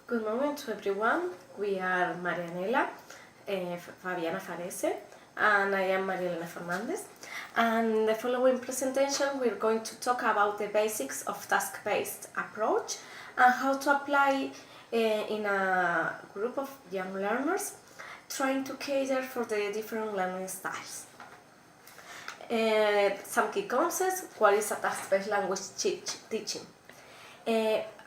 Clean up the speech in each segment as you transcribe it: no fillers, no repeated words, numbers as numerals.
Good morning to everyone. We are Marianela, Fabiana Farese, and I am Maria Elena Fernandez. And in the following presentation, we're going to talk about the basics of task-based approach and how to apply in a group of young learners trying to cater for the different learning styles. Some key concepts: what is a task-based language teaching?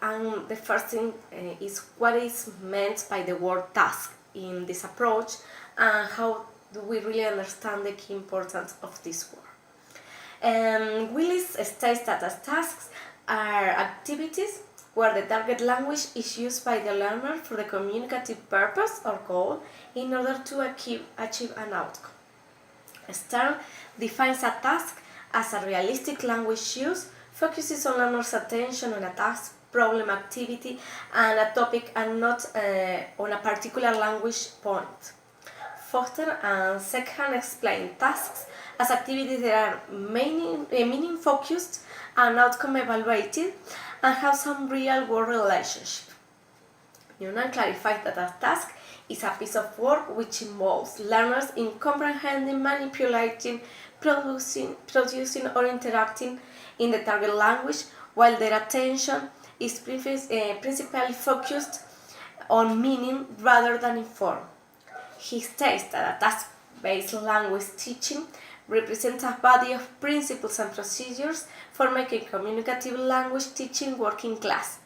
And the first thing is what is meant by the word task in this approach, and how do we really understand the key importance of this word. Willis states that as tasks are activities where the target language is used by the learner for the communicative purpose or goal in order to achieve an outcome. Stern defines a task as a realistic language use, focuses on learners' attention on a task, problem, activity, and a topic, and not on a particular language point. Foster and Seckham explain tasks as activities that are meaning-focused and outcome-evaluated and have some real-world relationship. Newman clarifies that a task is a piece of work which involves learners in comprehending, manipulating, producing or interacting in the target language, while their attention is principally focused on meaning rather than in form. He states that a task-based language teaching represents a body of principles and procedures for making communicative language teaching work in class.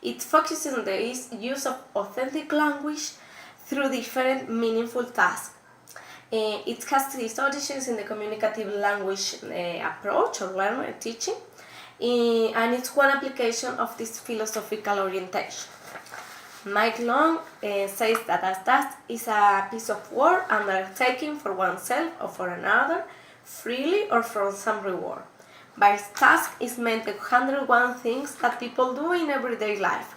It focuses on the use of authentic language through different meaningful tasks. It has its origins in the communicative language approach or learning teaching, and it's one application of this philosophical orientation. Mike Long says that a task is a piece of work undertaken for oneself or for another, freely or for some reward. By task is meant the 101 things that people do in everyday life,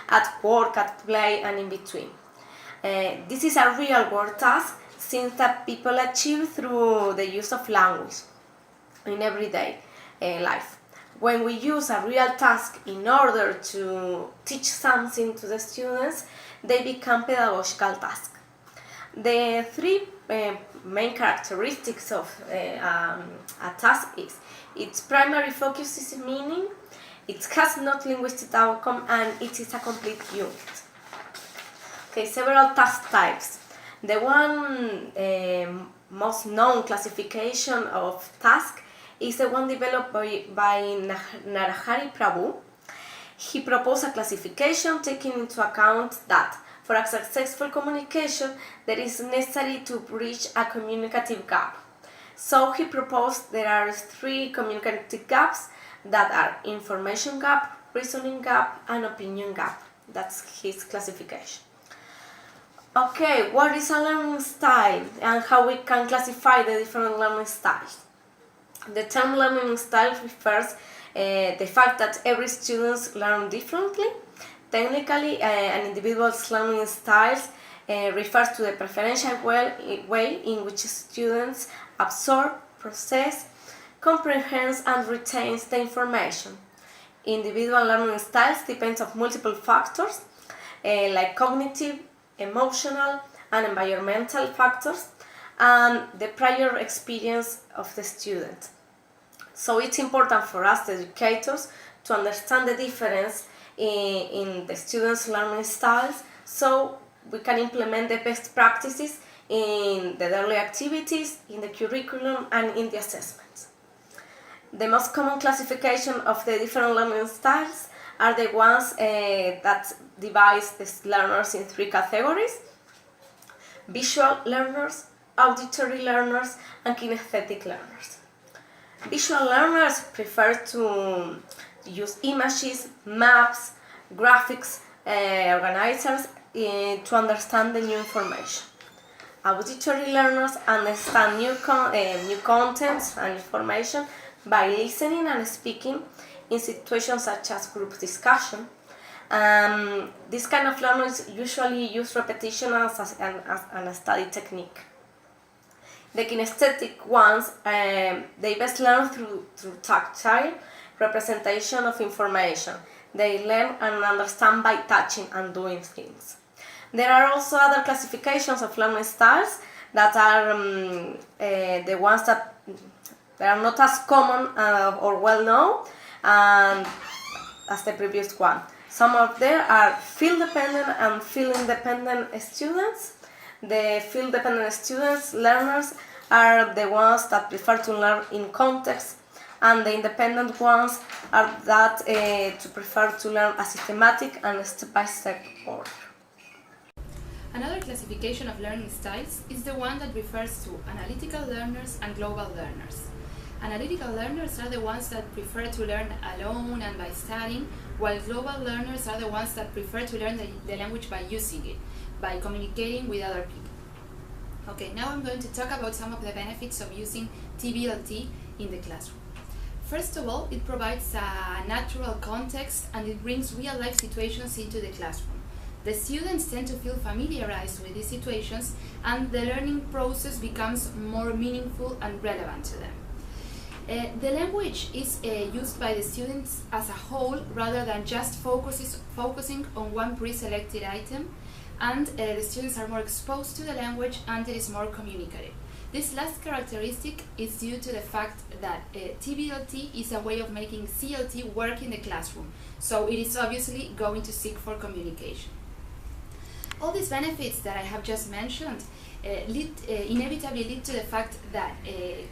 at work, at play, and in between. This is a real-world task, since that people achieve through the use of language in everyday life. When we use a real task in order to teach something to the students, they become pedagogical tasks. The three main characteristics of a task is its primary focus is meaning, it has no linguistic outcome, and it is a complete unit. Okay, several task types. The one most known classification of task is the one developed by Narahari Prabhu. He proposed a classification taking into account that for a successful communication, there is necessary to bridge a communicative gap. So he proposed there are three communicative gaps that are information gap, reasoning gap, and opinion gap. That's his classification. Okay, what is a learning style and how we can classify the different learning styles? The term learning style refers the fact that every student learns differently. Technically, an individual's learning styles refers to the preferential way in which students absorb, process, comprehends, and retains the information. Individual learning styles depend on multiple factors like cognitive, emotional, and environmental factors, and the prior experience of the student. So it's important for us, the educators, to understand the difference in the students' learning styles so we can implement the best practices in the daily activities, in the curriculum, and in the assessments. The most common classification of the different learning styles are the ones that divide the learners in three categories: visual learners, auditory learners, and kinesthetic learners. Visual learners prefer to use images, maps, graphics, organizers to understand the new information. Auditory learners understand new contents and information by listening and speaking in situations such as group discussion. This kind of learners usually use repetition as a study technique. The kinesthetic ones, they best learn through tactile representation of information. They learn and understand by touching and doing things. There are also other classifications of learning styles that are the ones that they are not as common or well known as the previous one. Some of them are field-dependent and field-independent students. The field-dependent students, learners, are the ones that prefer to learn in context, and the independent ones are that to prefer to learn a systematic and step-by-step order. Another classification of learning styles is the one that refers to analytical learners and global learners. Analytical learners are the ones that prefer to learn alone and by studying, while global learners are the ones that prefer to learn the language by using it, by communicating with other people. Okay, now I'm going to talk about some of the benefits of using TBLT in the classroom. First of all, it provides a natural context and it brings real-life situations into the classroom. The students tend to feel familiarized with these situations and the learning process becomes more meaningful and relevant to them. The language is used by the students as a whole rather than just focusing on one pre-selected item, and the students are more exposed to the language and it is more communicative. This last characteristic is due to the fact that TBLT is a way of making CLT work in the classroom, so it is obviously going to seek for communication. All these benefits that I have just mentioned inevitably lead to the fact that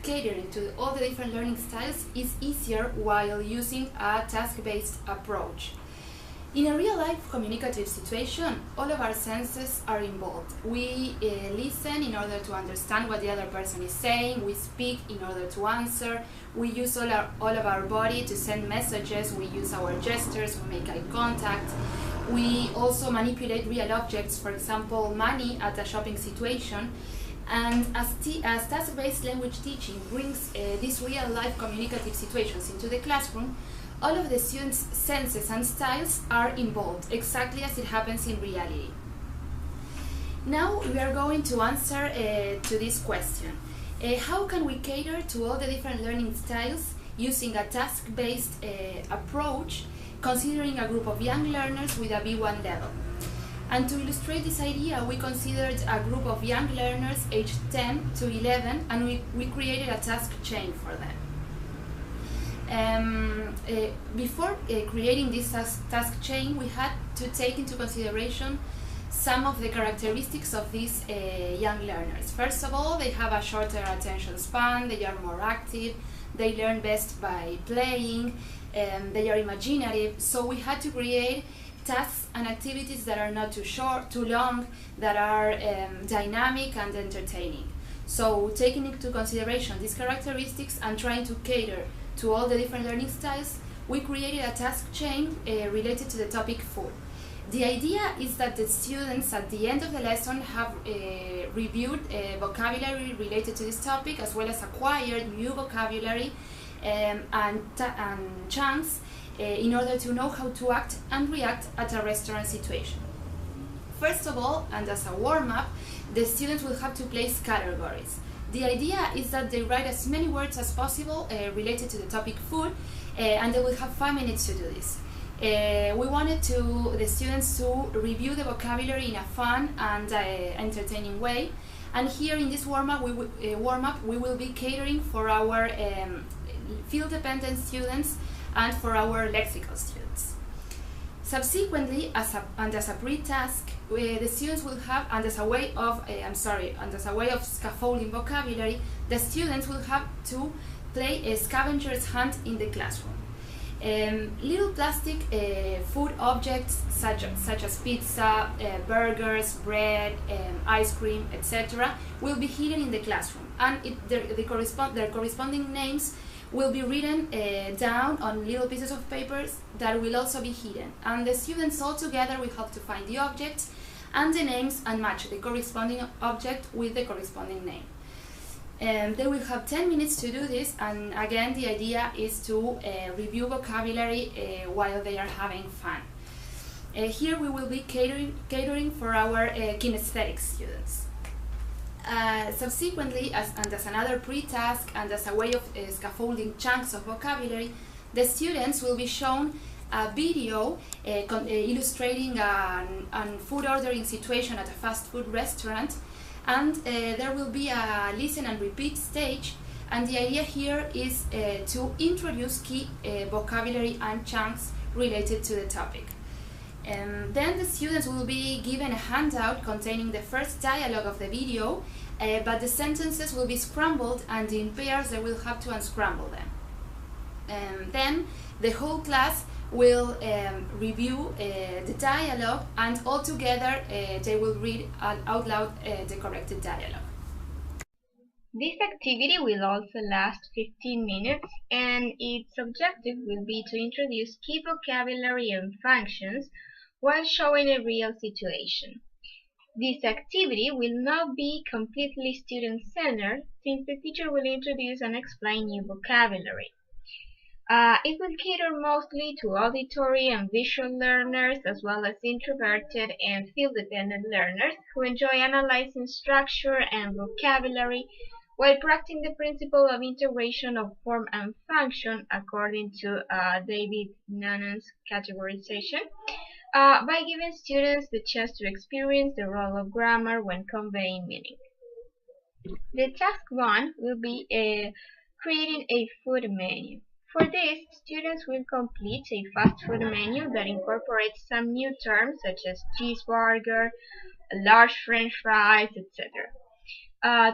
catering to all the different learning styles is easier while using a task-based approach. In a real-life communicative situation, all of our senses are involved. We listen in order to understand what the other person is saying, we speak in order to answer, we use all of our body to send messages, we use our gestures, we make eye contact. We also manipulate real objects, for example, money at a shopping situation. And as task-based language teaching brings these real-life communicative situations into the classroom, all of the students' senses and styles are involved, exactly as it happens in reality. Now we are going to answer to this question. How can we cater to all the different learning styles using a task-based approach, considering a group of young learners with a B1 level? And to illustrate this idea, we considered a group of young learners aged 10 to 11 and we created a task chain for them. Before creating this task chain, we had to take into consideration some of the characteristics of these young learners. First of all, they have a shorter attention span, they are more active, they learn best by playing, they are imaginative, so we had to create tasks and activities that are not too short, too long, that are dynamic and entertaining. So taking into consideration these characteristics and trying to cater to all the different learning styles, we created a task chain related to the topic food. The idea is that the students at the end of the lesson have reviewed vocabulary related to this topic, as well as acquired new vocabulary and chunks in order to know how to act and react at a restaurant situation. First of all, and as a warm-up, the students will have to place categories. The idea is that they write as many words as possible related to the topic food, and they will have 5 minutes to do this. We wanted the students to review the vocabulary in a fun and entertaining way, and here in this warm-up we will be catering for our field-dependent students and for our lexical students. Subsequently, as a pre-task, the students will have, and as a way of scaffolding vocabulary, the students will have to play a scavenger's hunt in the classroom. Little plastic food objects such as pizza, burgers, bread, ice cream, etc. will be hidden in the classroom, and their corresponding names will be written down on little pieces of paper that will also be hidden, and the students all together will have to find the objects and the names and match the corresponding object with the corresponding name. They will have 10 minutes to do this, and again the idea is to review vocabulary while they are having fun. Here we will be catering for our kinesthetic students. Subsequently, as another pre-task and as a way of scaffolding chunks of vocabulary, the students will be shown a video illustrating a food ordering situation at a fast food restaurant, and there will be a listen and repeat stage, and the idea here is to introduce key vocabulary and chunks related to the topic. Then the students will be given a handout containing the first dialogue of the video, but the sentences will be scrambled, and in pairs they will have to unscramble them. Then the whole class will review the dialogue, and all together they will read out loud the corrected dialogue. This activity will also last 15 minutes, and its objective will be to introduce key vocabulary and functions while showing a real situation. This activity will not be completely student-centered, since the teacher will introduce and explain new vocabulary. It will cater mostly to auditory and visual learners, as well as introverted and field-dependent learners who enjoy analyzing structure and vocabulary while practicing the principle of integration of form and function according to David Nannon's categorization, by giving students the chance to experience the role of grammar when conveying meaning. The task 1 will be creating a food menu. For this, students will complete a fast food menu that incorporates some new terms such as cheeseburger, large french fries, etc.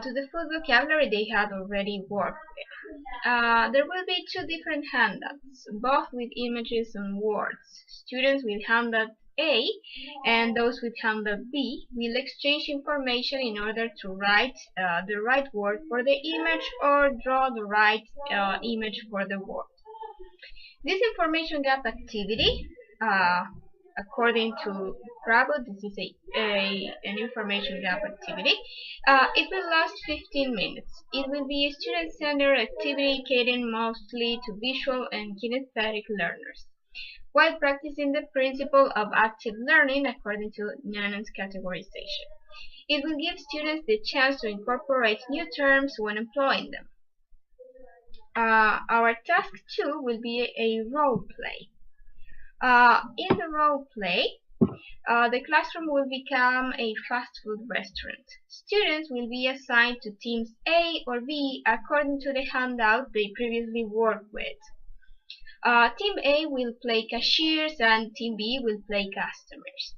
To the food vocabulary they had already worked with. There will be 2 different handouts, both with images and words. Students with handout A and those with handout B will exchange information in order to write the right word for the image or draw the right image for the word. This information gap activity, according to Bravo, this is an information gap activity. It will last 15 minutes. It will be a student-centered activity catering mostly to visual and kinesthetic learners, while practicing the principle of active learning according to Nannon's categorization. It will give students the chance to incorporate new terms when employing them. Our task 2 will be a role play. In the role play, the classroom will become a fast food restaurant. Students will be assigned to teams A or B according to the handout they previously worked with. Team A will play cashiers and Team B will play customers.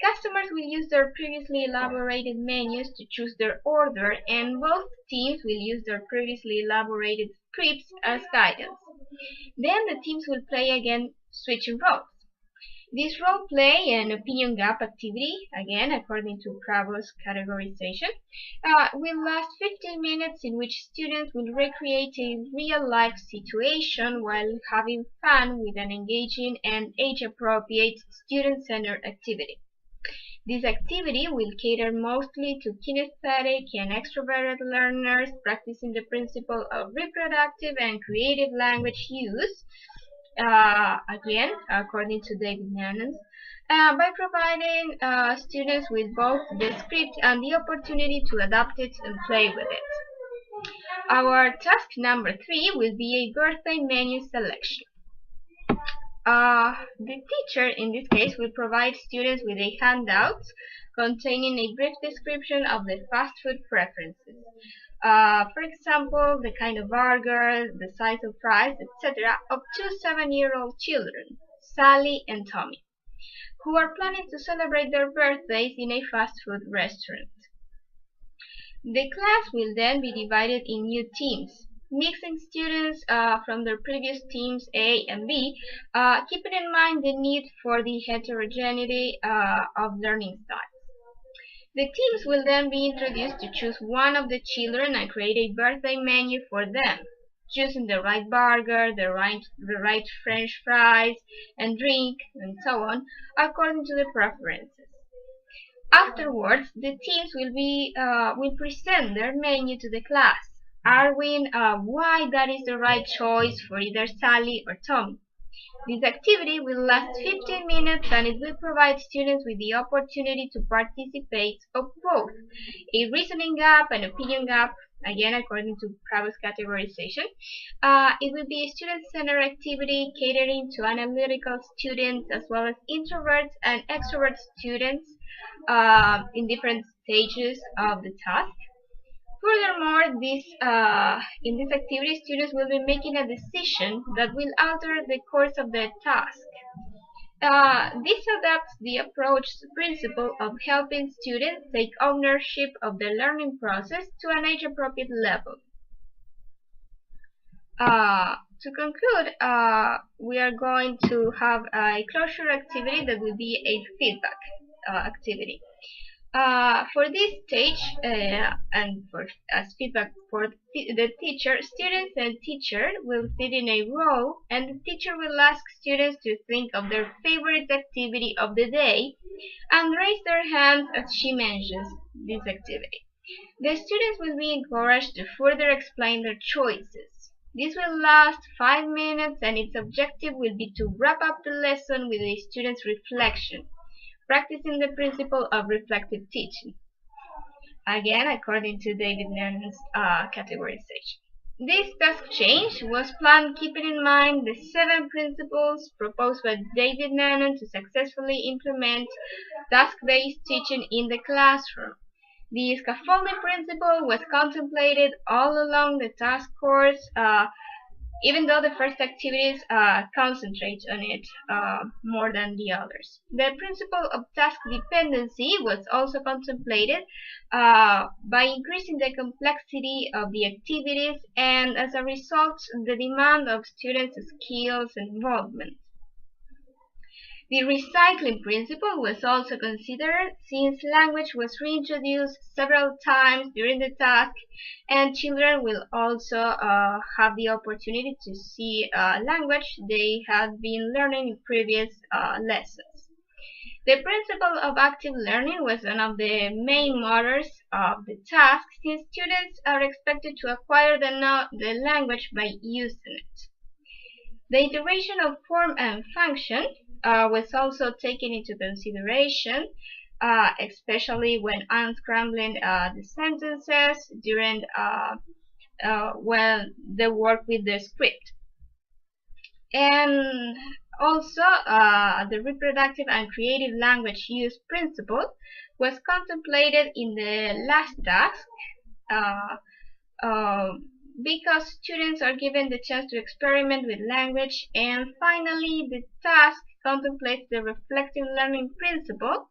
Customers will use their previously elaborated menus to choose their order, and both teams will use their previously elaborated scripts as guidance. Then the teams will play again, switching roles. This role play and opinion gap activity, again according to Bravo's categorization, will last 15 minutes, in which students will recreate a real-life situation while having fun with an engaging and age-appropriate student-centered activity. This activity will cater mostly to kinesthetic and extroverted learners practicing the principle of reproductive and creative language use, again according to David Nannon, by providing students with both the script and the opportunity to adapt it and play with it. Our task number 3 will be a birthday menu selection. The teacher in this case will provide students with a handout containing a brief description of the fast food preferences. For example, the kind of burger, the size of fries, etc. of 2 7-year-old children, Sally and Tommy, who are planning to celebrate their birthdays in a fast food restaurant. The class will then be divided in new teams, mixing students from their previous teams A and B, keeping in mind the need for the heterogeneity of learning styles. The teams will then be introduced to choose one of the children and create a birthday menu for them, choosing the right burger, the right French fries and drink, and so on, according to the preferences. Afterwards, the teams will present their menu to the class, arguing why that is the right choice for either Sally or Tommy. This activity will last 15 minutes, and it will provide students with the opportunity to participate of both a reasoning gap and opinion gap again according to Bravo's categorization. It will be a student-centered activity catering to analytical students as well as introverts and extrovert students in different stages of the task. Furthermore, in this activity, students will be making a decision that will alter the course of the task. This adapts the approach principle of helping students take ownership of the learning process to an age-appropriate level. To conclude, we are going to have a closure activity that will be a feedback activity. For this stage, and as feedback for the teacher, students and teacher will sit in a row, and the teacher will ask students to think of their favorite activity of the day and raise their hands as she mentions this activity. The students will be encouraged to further explain their choices. This will last 5 minutes, and its objective will be to wrap up the lesson with the student's reflection, practicing the principle of reflective teaching, again according to David Nannon's categorization. This task change was planned keeping in mind the 7 principles proposed by David Nannon to successfully implement task-based teaching in the classroom. The scaffolding principle was contemplated all along the task course, even though the first activities concentrate on it more than the others. The principle of task dependency was also contemplated by increasing the complexity of the activities and, as a result, the demand of students' skills and involvement. The recycling principle was also considered, since language was reintroduced several times during the task, and children will also have the opportunity to see language they had been learning in previous lessons. The principle of active learning was one of the main motors of the task, since students are expected to acquire the language by using it. The integration of form and function was also taken into consideration, especially when unscrambling the sentences during the work with the script. And also, the reproductive and creative language use principle was contemplated in the last task, because students are given the chance to experiment with language. And finally, the task contemplates the reflective learning principle,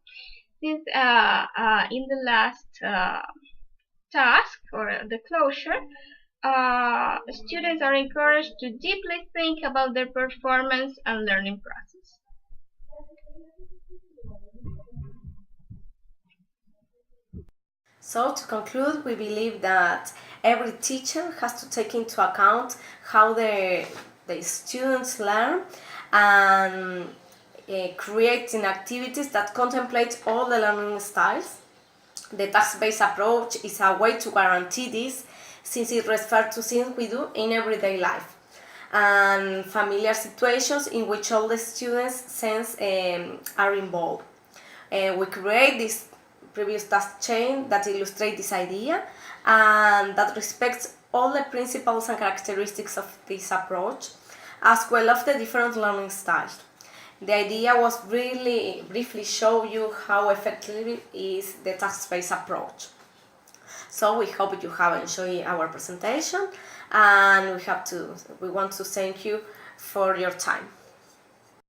since in the last task, or the closure, students are encouraged to deeply think about their performance and learning process. So, to conclude, we believe that every teacher has to take into account how the students learn, and creating activities that contemplate all the learning styles. The task-based approach is a way to guarantee this, since it refers to things we do in everyday life and familiar situations in which all the students' sense are involved. We create this previous task chain that illustrates this idea and that respects all the principles and characteristics of this approach, as well as the different learning styles. The idea was really briefly show you how effective is the task-based approach. So we hope you have enjoyed our presentation, and we want to thank you for your time.